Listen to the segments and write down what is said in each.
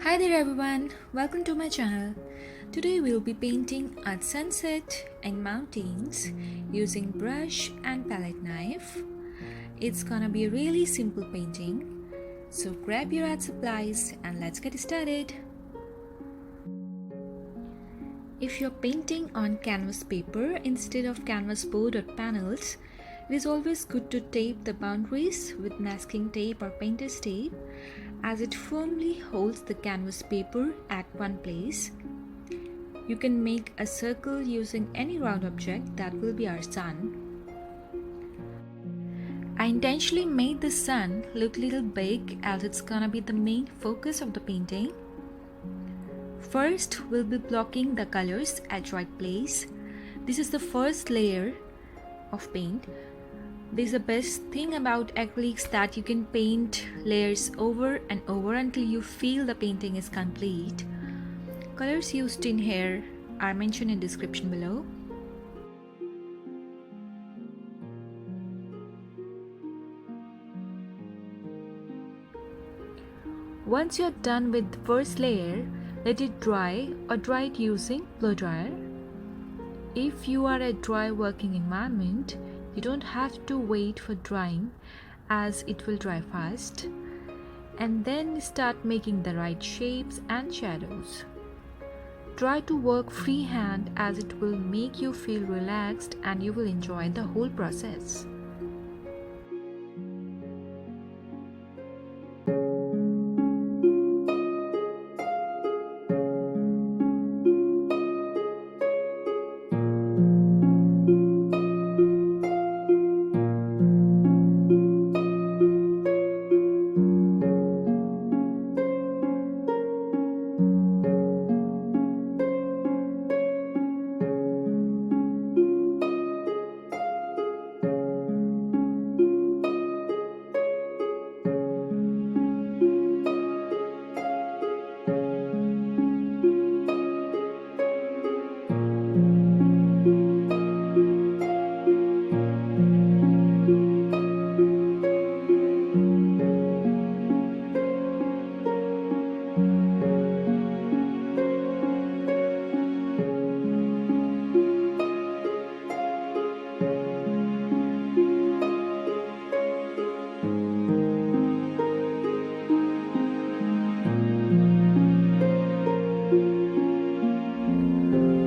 Hi there everyone, welcome to my channel. Today we'll be painting a sunset and mountains using brush and palette knife. It's gonna be a really simple painting. So grab your art supplies and let's get started. If you're painting on canvas paper instead of canvas board or panels, it is always good to tape the boundaries with masking tape or painter's tape as it firmly holds the canvas paper at one place. You can make a circle using any round object that will be our sun. I intentionally made the sun look a little big as it's gonna be the main focus of the painting. First, we'll be blocking the colors at right place. This is the first layer of paint. This is the best thing about acrylics that you can paint layers over and over until you feel the painting is complete. Colors used in here are mentioned in description below. Once you are done with the first layer, let it dry or dry it using blow dryer. If you are a dry working environment, you don't have to wait for drying as it will dry fast. And then start making the right shapes and shadows. Try to work freehand as it will make you feel relaxed and you will enjoy the whole process.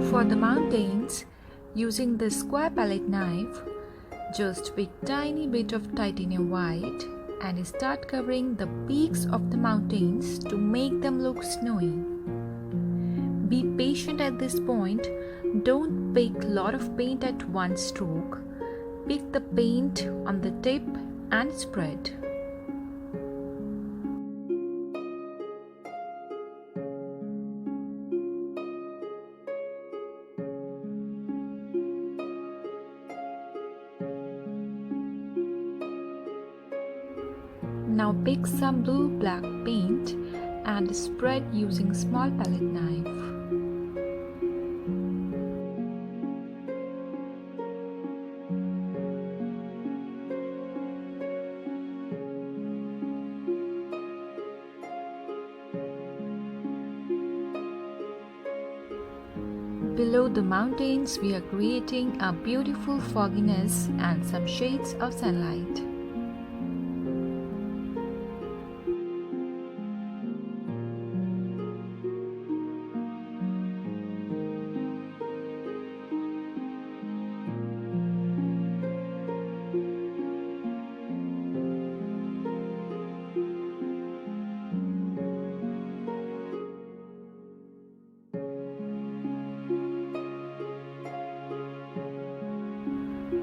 For the mountains, using the square palette knife, just pick tiny bit of titanium white and start covering the peaks of the mountains to make them look snowy. Be patient at this point, don't pick a lot of paint at one stroke. Pick the paint on the tip and spread. Now pick some blue-black paint and spread using small palette knife. Below the mountains, we are creating a beautiful fogginess and some shades of sunlight.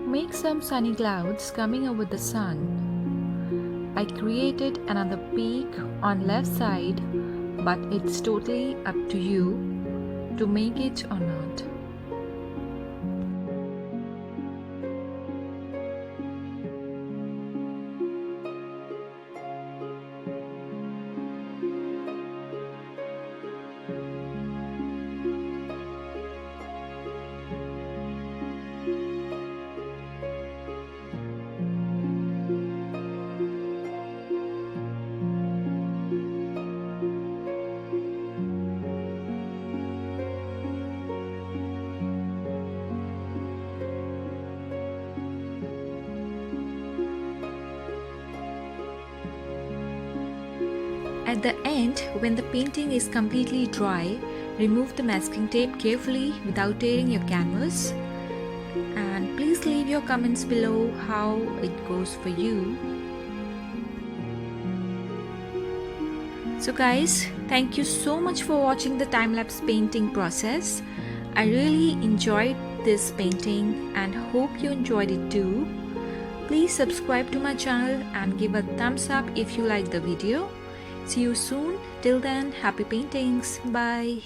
Make some sunny clouds coming over the sun. I created another peak on left side, but it's totally up to you to make it or not. At the end, when the painting is completely dry, remove the masking tape carefully without tearing your canvas. And please leave your comments below how it goes for you. So guys, thank you so much for watching the time-lapse painting process. I really enjoyed this painting and hope you enjoyed it too. Please subscribe to my channel and give a thumbs up if you like the video. See you soon. Till then, happy paintings. Bye.